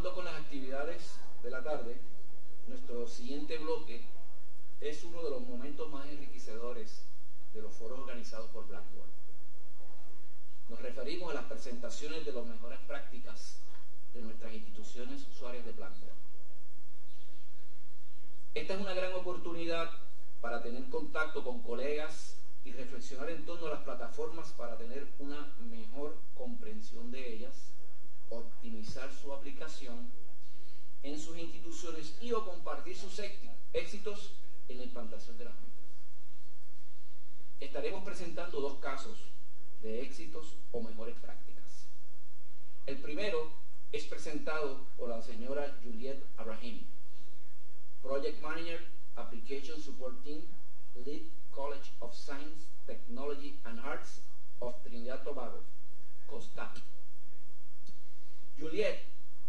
Continuando con las actividades de la tarde, nuestro siguiente bloque es uno de los momentos más enriquecedores de los foros organizados por Blackboard. Nos referimos a las presentaciones de las mejores prácticas de nuestras instituciones usuarias de Blackboard. Esta es una gran oportunidad para tener contacto con colegas y reflexionar en torno a las plataformas para tener una mejor comprensión de ellas, optimizar su aplicación en sus instituciones y o compartir sus éxitos en la implantación de las mismas. Estaremos presentando dos casos de éxitos o mejores prácticas. El primero es presentado por la señora Juliet Abhahim, Project Manager, Application Support Team, Lead College of Science, Technology and Arts of Trinidad and Tobago, COSTAATT. Juliet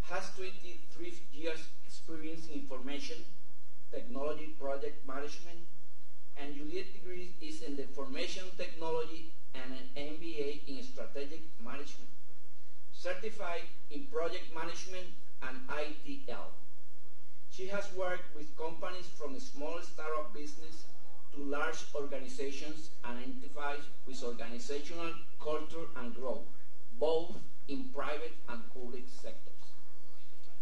has 23 years experience in information, technology, project management, and Juliet's degree is in the information technology and an MBA in strategic management, certified in project management and ITL. She has worked with companies from small startup business to large organizations and identifies with organizational culture and growth, both in private and public sectors.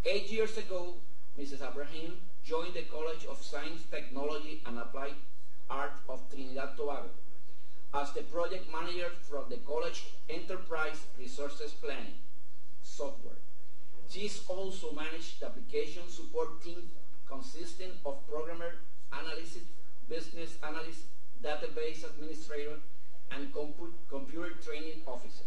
8 years ago, Mrs. Abhahim joined the College of Science, Technology and Applied Art of Trinidad and Tobago as the project manager from the college Enterprise Resources Planning software. She is also managed the application support team consisting of programmer, analyst, business analyst, database administrator, and computer training officer.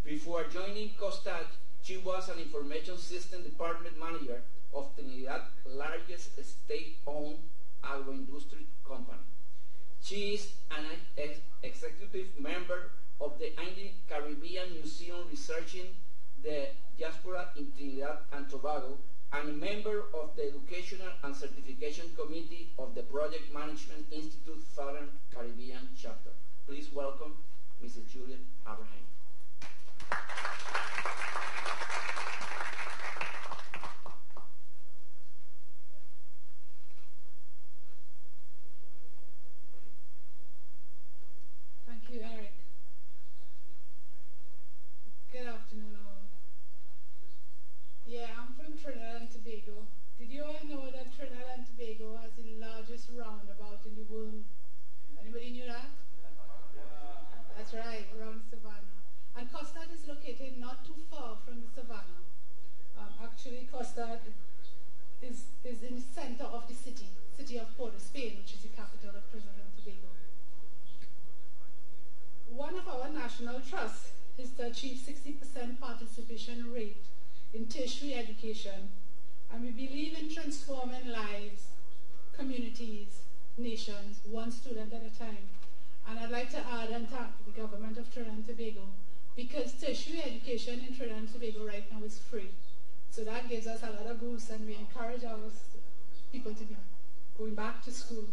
Before joining COSTAATT, she was an information system department manager of Trinidad's largest state-owned agro-industry company. She is an executive member of the Caribbean Museum researching the diaspora in Trinidad and Tobago and a member of the Educational and Certification Committee of the Project Management Institute Southern Caribbean Chapter. Please welcome Mrs. Juliet Abhahim. Thank you, Eric. Good afternoon, all. Yeah, I'm from Trinidad and Tobago. Did you all know that Trinidad and Tobago has the largest roundabout in the world? Anybody knew that? That's right, around Savannah. And COSTAATT is located not too far from the Savannah. Actually, COSTAATT is in the center of the city of Port of Spain, which is the capital of Trinidad and Tobago. One of our national trusts is to achieve 60% participation rate in tertiary education, and we believe in transforming lives, communities, nations, one student at a time. And I'd like to add and thank the government of Trinidad and Tobago, because tertiary education in Trinidad and Tobago right now is free. So that gives us a lot of boost, and we encourage our people to be going back to school.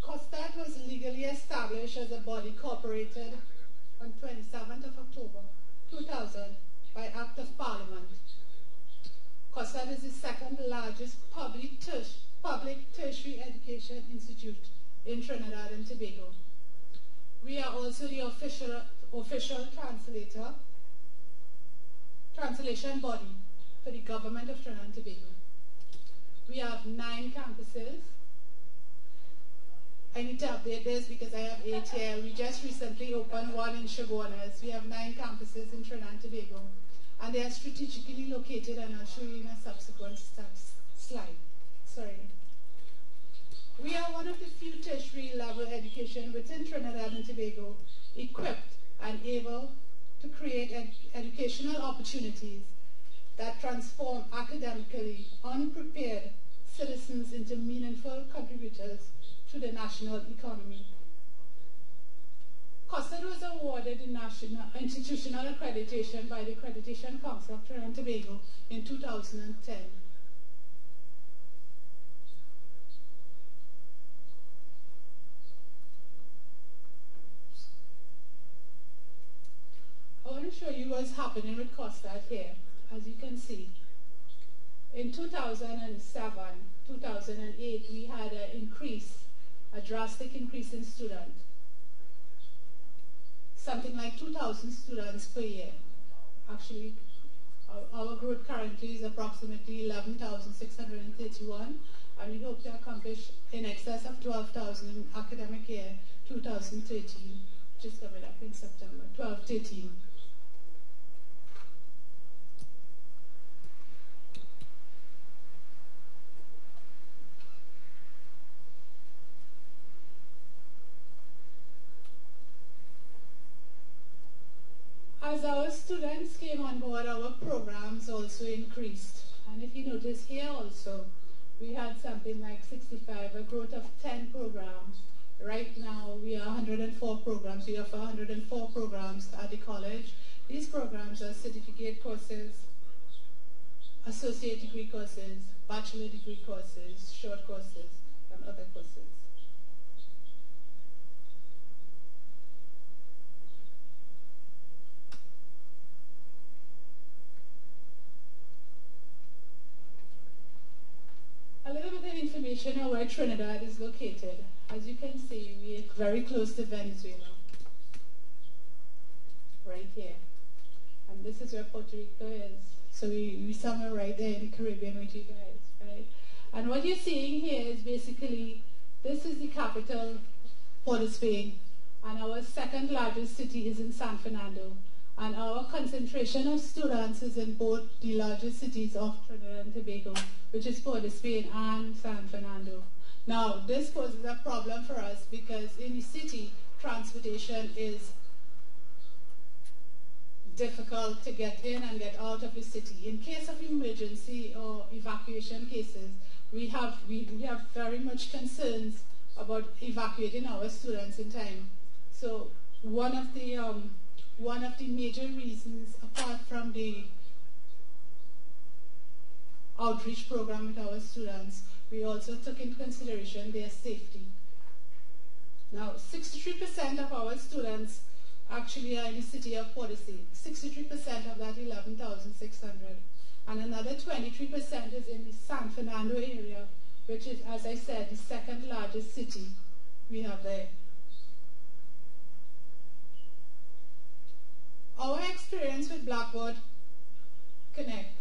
COSTAATT was legally established as a body corporated on 27th of October 2000 by Act of Parliament. COSTAATT is the second largest public tertiary education institute in Trinidad and Tobago. We are also the official translation body for the government of Trinidad and Tobago. We have 9 campuses. I need to update this because I have 8 here. We just recently opened one in Chaguanas. We have 9 campuses in Trinidad and Tobago, and they are strategically located, and I'll show you in a subsequent slide. Sorry. We are one of the few tertiary level education within Trinidad and Tobago equipped and able to create educational opportunities that transform academically unprepared citizens into meaningful contributors to the national economy. COSTAATT was awarded the National Institutional Accreditation by the Accreditation Council of Trinidad and Tobago in 2010. me what's happening with COSTAATT here. As you can see, in 2007, 2008, we had a drastic increase in students. Something like 2,000 students per year. Actually, our growth currently is approximately 11,631, and we hope to accomplish in excess of 12,000 in academic year 2013, which is coming up in September, 12-13. As our students came on board, our programs also increased. And if you notice here also, we had something like 65, a growth of 10 programs. Right now, we are 104 programs. We offer 104 programs at the college. These programs are certificate courses, associate degree courses, bachelor degree courses, short courses, and other courses. A little bit of information on where Trinidad is located. As you can see, we are very close to Venezuela, right here. And this is where Puerto Rico is. So we somewhere right there in the Caribbean with you guys, right? And what you're seeing here is basically, this is the capital, Port of Spain, and our second largest city is in San Fernando. And our concentration of students is in both the largest cities of Trinidad and Tobago, which is Port of Spain and San Fernando. Now, this poses a problem for us because in the city, transportation is difficult to get in and get out of the city. In case of emergency or evacuation cases, we have very much concerns about evacuating our students in time. So one of the major reasons, apart from the outreach program with our students, we also took into consideration their safety. Now, 63% of our students actually are in the city of Port of Spain. 63% of that 11,600. And another 23% is in the San Fernando area, which is, as I said, the second largest city we have there. Our experience with Blackboard Connect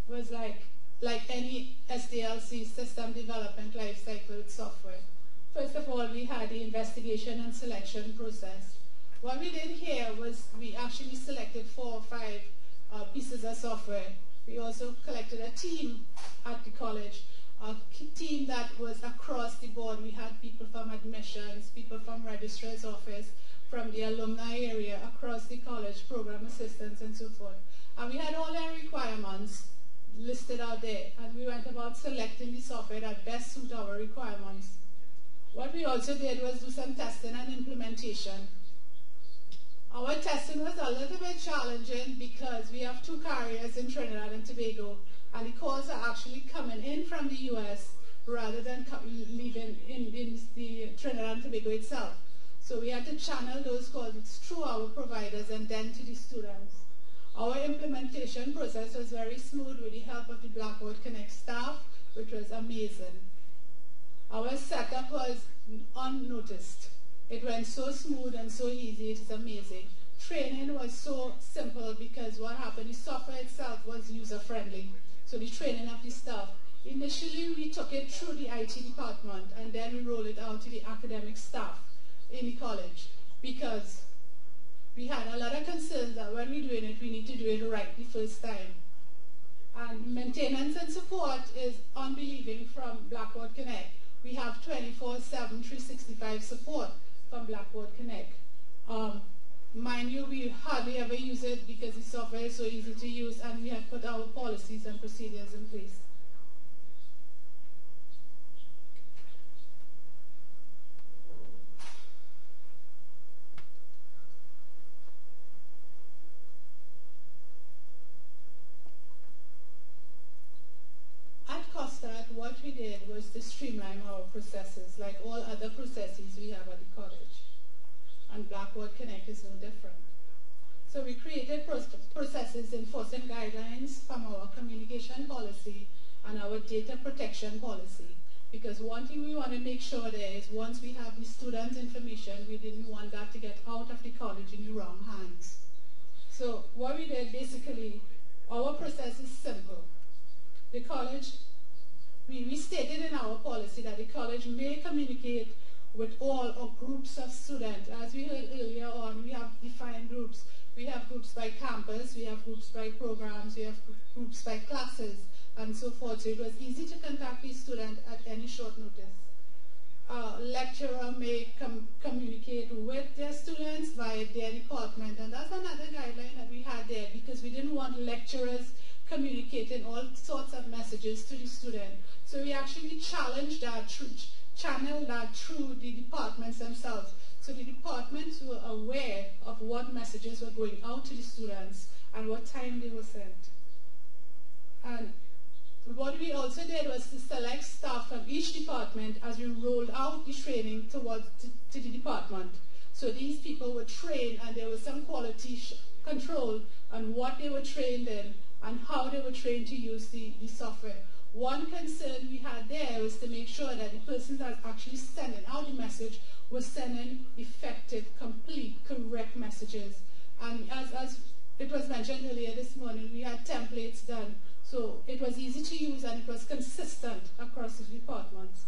was like any SDLC, system development life cycle with software. First of all, we had the investigation and selection process. What we did here was we actually selected 4 or 5 pieces of software. We also collected a team at the college, a team that was across the board. We had people from admissions, people from registrar's office, from the alumni area, across the college, program assistants, and so forth. And we had all their requirements listed out there, and we went about selecting the software that best suit our requirements. What we also did was do some testing and implementation. Our testing was a little bit challenging because we have 2 carriers in Trinidad and Tobago, and the calls are actually coming in from the US rather than leaving in the Trinidad and Tobago itself. So we had to channel those calls through our providers and then to the students. Our implementation process was very smooth with the help of the Blackboard Connect staff, which was amazing. Our setup was unnoticed. It went so smooth and so easy, it is amazing. Training was so simple because what happened, the software itself was user-friendly. So the training of the staff. Initially, we took it through the IT department, and then we rolled it out to the academic staff in the college, because we had a lot of concerns that when we're doing it, we need to do it right the first time. And maintenance and support is unbelieving from Blackboard Connect. We have 24/7, 365 support from Blackboard Connect. Mind you, we hardly ever use it because the software is so easy to use, and we have put our policies and procedures in place. COSTAATT, what we did was to streamline our processes, like all other processes we have at the college. And Blackboard Connect is no different. So we created processes enforcing guidelines from our communication policy and our data protection policy. Because one thing we want to make sure there is once we have the students' information, we didn't want that to get out of the college in the wrong hands. So what we did basically, our process is simple. The college, we stated in our policy that the college may communicate with all or groups of students. As we heard earlier on, we have defined groups. We have groups by campus, we have groups by programs, we have groups by classes, and so forth. So it was easy to contact the student at any short notice. Lecturer may communicate with their students via their department, and that's another guideline that we had there, because we didn't want lecturers communicating all sorts of messages to the student. So we actually challenged that, channeled that through the departments themselves. So the departments were aware of what messages were going out to the students and what time they were sent. And what we also did was to select staff from each department as we rolled out the training to the department. So these people were trained, and there was some quality control on what they were trained in and how they were trained to use the software. One concern we had there was to make sure that the person that was actually sending out the message was sending effective, complete, correct messages. And as it was mentioned earlier this morning, we had templates done. So it was easy to use, and it was consistent across the departments.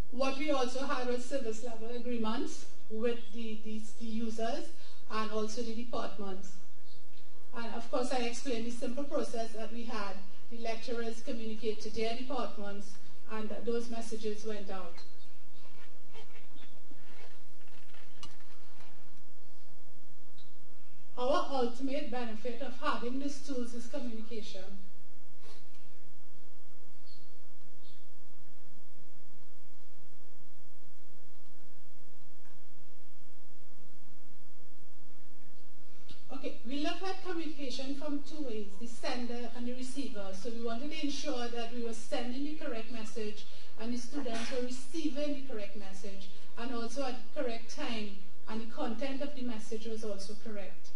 What we also had was service level agreements with the users and also the departments. And of course, I explained the simple process that we had. The lecturers communicate to their departments, and those messages went out. Our ultimate benefit of having these tools is communication. Okay, we look at communication from two ways, the sender and the receiver. So we wanted to ensure that we were sending the correct message and the students were receiving the correct message, and also at the correct time, and the content of the message was also correct.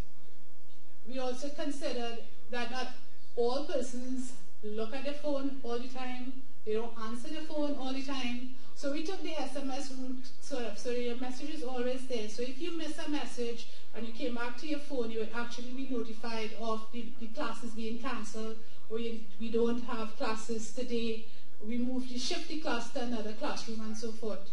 We also considered that not all persons look at their phone all the time, they don't answer the phone all the time. So we took the SMS route sort of, so your message is always there. So if you miss a message and you came back to your phone, you would actually be notified of the classes being cancelled, or we don't have classes today, we shift the class to another classroom, and so forth.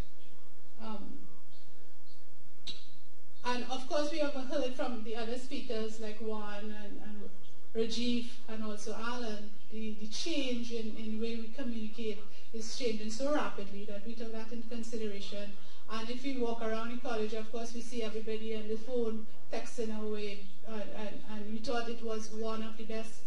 And of course, we have heard from the other speakers like Juan and Rajiv and also Alan, the change in the way we communicate is changing so rapidly that we took that into consideration. And if we walk around the college, of course, we see everybody on the phone texting away, and we thought it was one of the best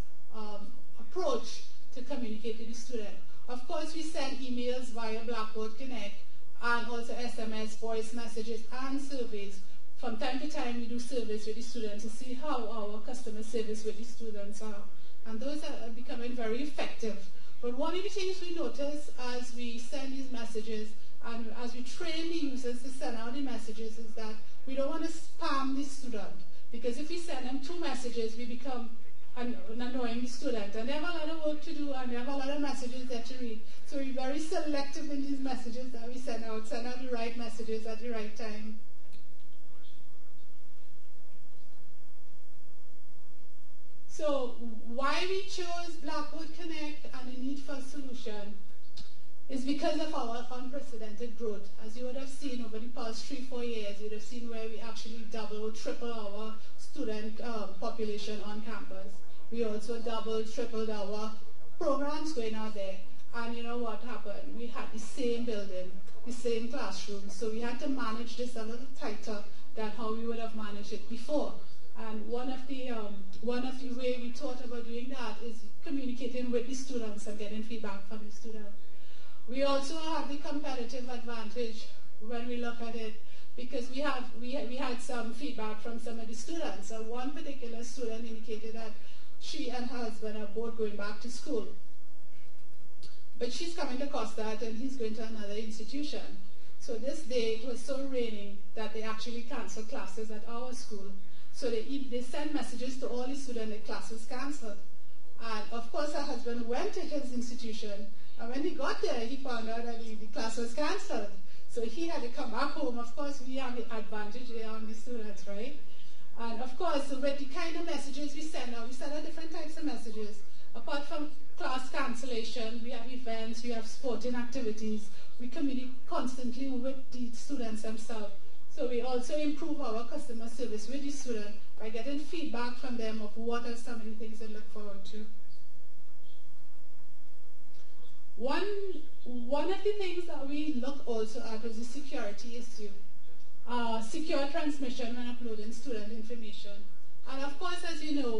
approach to communicate with the student. Of course, we send emails via Blackboard Connect and also SMS, voice messages, and surveys. From time to time, we do surveys with the students to see how our customer service with the students are. And those are becoming very effective. But one of the things we notice as we send these messages and as we train the users to send out the messages is that we don't want to spam the student. Because if we send them 2 messages, we become annoying the student. And they have a lot of work to do, and they have a lot of messages that to read. So we're very selective in these messages that we send out the right messages at the right time. So why we chose Blackboard Connect and the need for a solution is because of our unprecedented growth. As you would have seen over the past 3-4 years, you would have seen where we actually double or triple our student population on campus. We also doubled, tripled our programs going out there. And you know what happened? We had the same building, the same classroom, so we had to manage this a little tighter than how we would have managed it before. And one of the way we thought about doing that is communicating with the students and getting feedback from the students. We also have the competitive advantage when we look at it, because we had some feedback from some of the students. So one particular student indicated that she and her husband are both going back to school, but she's coming to COSTAATT and he's going to another institution. So this day it was so raining that they actually canceled classes at our school. So they sent messages to all the students that class was cancelled. And of course her husband went to his institution, and when he got there he found out that the class was cancelled. So he had to come back home. Of course we have the advantage there on the students, right? And of course with the kind of messages we send out different types of messages. Apart from class cancellation, we have events, we have sporting activities, we communicate constantly with the students themselves. So we also improve our customer service with the student by getting feedback from them of what are some of the things they look forward to. One of the things that we look also at was the security issue. Secure transmission when uploading student information. And of course, as you know,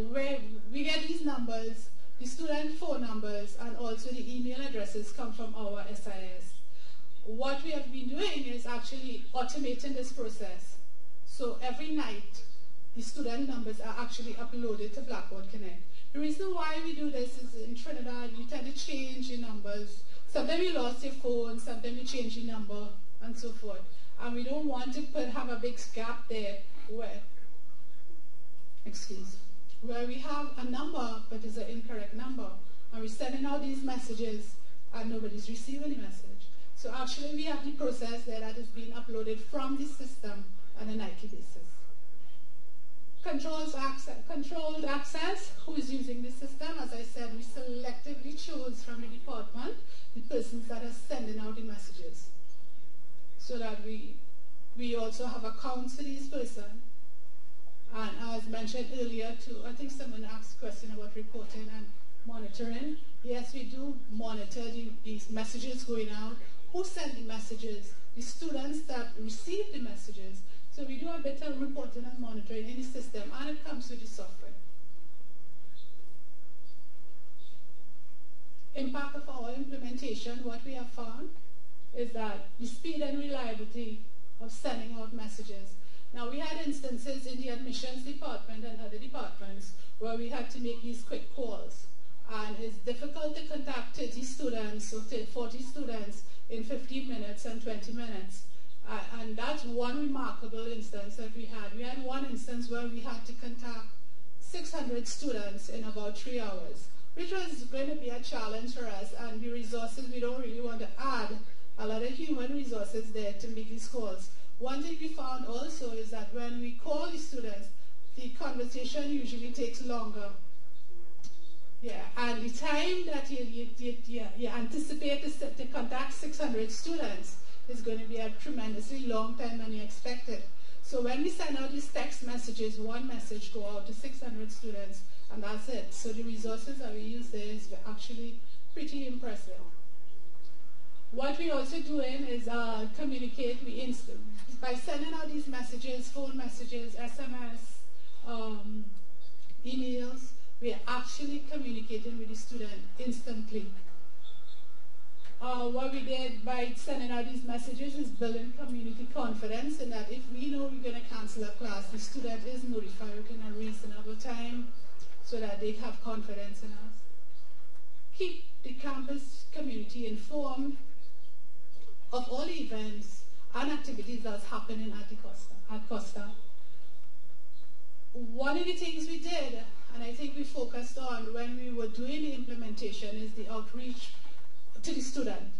we get these numbers, the student phone numbers, and also the email addresses come from our SIS. What we have been doing is actually automating this process. So every night, the student numbers are actually uploaded to Blackboard Connect. The reason why we do this is in Trinidad, you tend to change your numbers. Sometimes you lost your phone, sometimes you change your number, and so forth. And we don't want to have a big gap there where we have a number but it's an incorrect number. And we're sending out these messages and nobody's receiving the message. So actually we have the process there that is being uploaded from the system on a nightly basis. Controlled access, who is using the system? As I said, we selectively choose from the department the persons that are sending out the messages, so that we also have accounts for these persons. And as mentioned earlier too, I think someone asked a question about reporting and monitoring. Yes, we do monitor these messages going out. Who sent the messages? The students that receive the messages. So we do a bit of reporting and monitoring in the system, and it comes with the software. Impact of our implementation, what we have found is that the speed and reliability of sending out messages. Now we had instances in the admissions department and other departments where we had to make these quick calls. And it's difficult to contact 30 students or 40 students in 15 minutes and 20 minutes. And that's one remarkable instance that we had. We had one instance where we had to contact 600 students in about 3 hours, which was going to be a challenge for us, and the resources, we don't really want to add a lot of human resources there to make these calls. One thing we found also is that when we call the students, the conversation usually takes longer. Yeah, and the time that you anticipate to contact 600 students is going to be a tremendously long time than you expected. So when we send out these text messages, one message go out to 600 students, and that's it. So the resources that we use there is actually pretty impressive. What we're also doing is communicate. By sending out these messages, phone messages, SMS, emails, we are actually communicating with the student instantly. What we did by sending out these messages is building community confidence, in that if we know we're going to cancel a class, the student is notified within a reasonable time so that they have confidence in us. Keep the campus community informed of all the events and activities that's happening at COSTAATT. One of the things we did, and I think we focused on when we were doing the implementation, is the outreach to the student.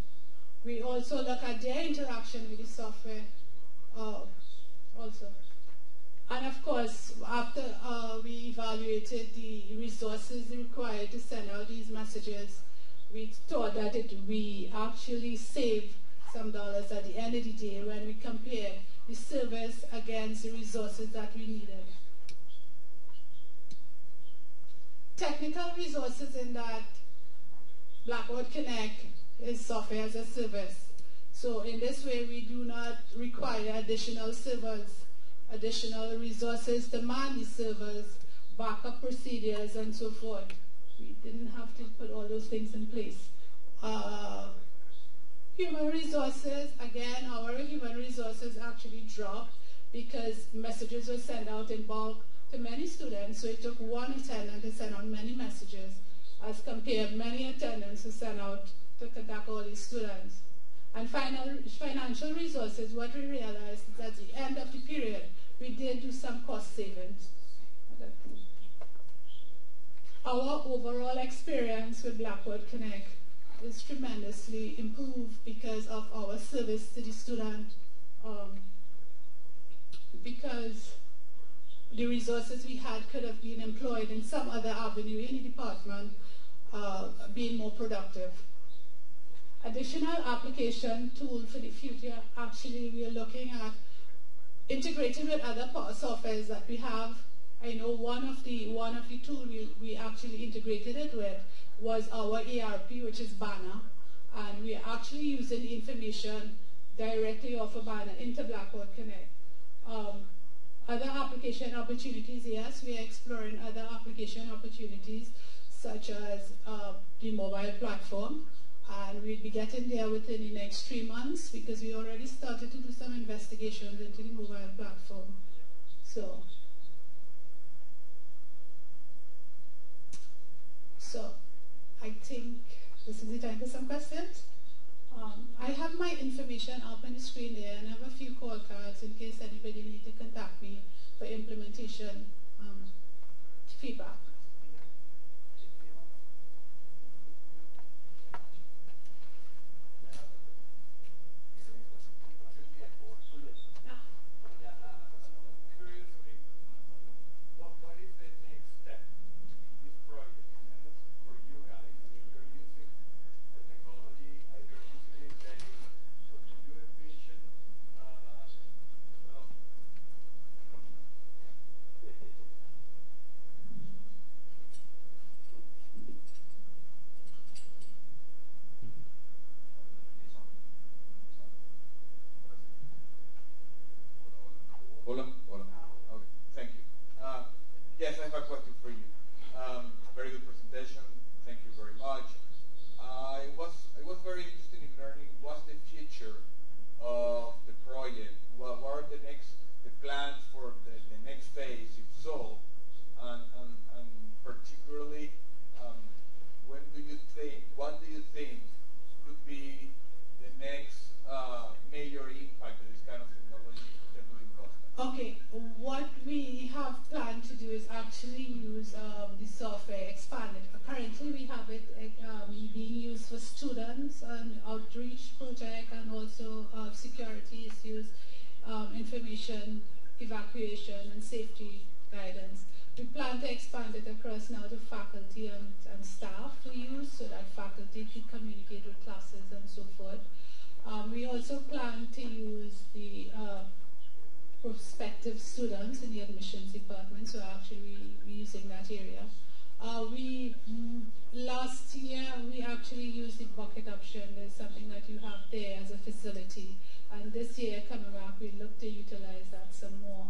We also look at their interaction with the software also. And of course, after we evaluated the resources required to send out these messages, we thought that we actually saved some dollars at the end of the day when we compared the service against the resources that we needed. Technical resources in that Blackboard Connect is software as a service. So in this way, we do not require additional servers, additional resources to man the servers, backup procedures, and so forth. We didn't have to put all those things in place. Human resources, again, our human resources actually dropped because messages were sent out in bulk to many students, so it took one attendant to send out many messages as compared many attendants to send out to contact all these students. And financial resources, what we realized is at the end of the period, we did do some cost savings. Our overall experience with Blackboard Connect is tremendously improved because of our service to the student, because the resources we had could have been employed in some other avenue in the department, being more productive. Additional application tool for the future, actually we are looking at integrating with other softwares that we have. I know one of the tools we actually integrated it with was our ERP, which is Banner, and we are actually using the information directly off of Banner into Blackboard Connect. Other application opportunities, yes, we are exploring other application opportunities such as the mobile platform, and we'll be getting there within the next 3 months because we already started to do some investigations into the mobile platform. So I think this is the time for some questions. I have my information up on the screen there, and I have a few call cards in case anybody needs to contact me for implementation feedback. Yes, I have a question for you. Very good presentation. Thank you very much. I was very interested in learning what's the future of the project. What are the plans for the next phase, if so, and particularly what do you think could be the next major impact that this kind of technology can do in COSTAATT? Okay, what we have planned to do is actually use the software expanded. Currently we have it being used for students and outreach project, and also security issues, information evacuation and safety guidance. We plan to expand it across now to faculty and staff to use, so that faculty can communicate with classes and so forth. We also plan to use the prospective students in the admissions department, so actually we're using that area. Last year we actually used the bucket option. There's something that you have there as a facility, and this year coming back we look to utilize that some more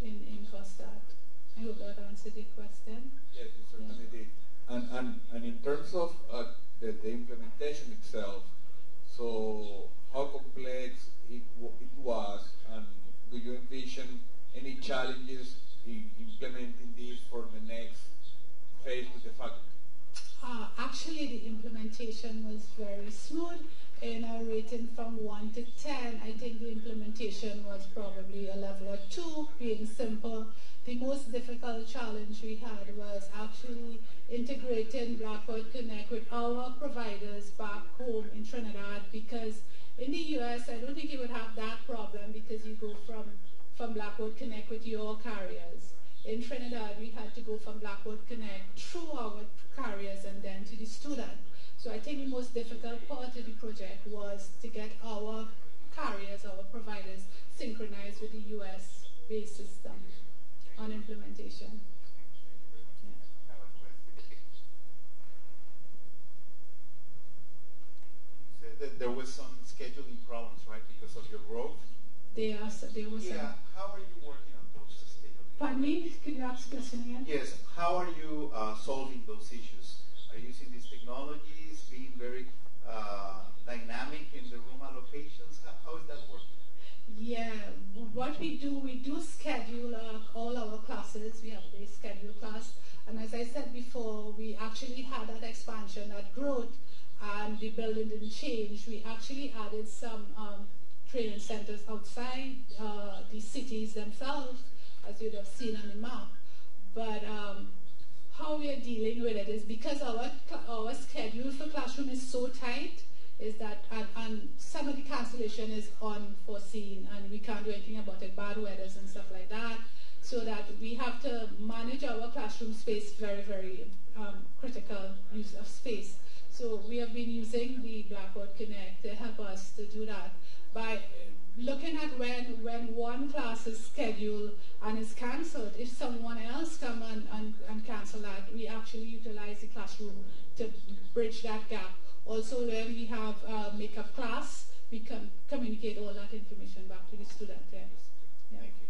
in COSTAATT. I hope that answered your question. Yes, it certainly did. And in terms of the implementation itself, so how complex it was, and do you envision any challenges in implementing this for the next phase with the faculty? Actually, the implementation was very smooth. In our rating from 1 to 10, I think the implementation was probably a level of 2, being simple. The most difficult challenge we had was actually integrating Blackboard Connect with our providers back home in Trinidad, because in the US, I don't think you would have that problem because you go from Blackboard Connect with your carriers. In Trinidad, we had to go from Blackboard Connect through our carriers and then to the student. So I think the most difficult part of the project was to get our carriers, our providers, synchronized with the US-based system on implementation. That there was some scheduling problems, right, because of your growth? There was some. How are you working on those scheduling? Pardon me? Could you ask the question again? Yes. How are you solving those issues? Are you using these technologies, being very dynamic in the room allocations? How is that working? Yeah, what we do schedule all our classes. We have a scheduled class, and as I said before, we actually had that expansion, that growth. and the building didn't change, we actually added some training centers outside the cities themselves, as you'd have seen on the map. But how we are dealing with it is because our schedule for classroom is so tight, is that and some of the cancellation is unforeseen and we can't do anything about it, bad weathers and stuff like that, so that we have to manage our classroom space, very, very critical use of space. So we have been using the Blackboard Connect to help us to do that by looking at when one class is scheduled and is cancelled. If someone else come and cancel that, we actually utilize the classroom to bridge that gap. Also, when we have makeup class, we can communicate all that information back to the student. Yeah. Thank you.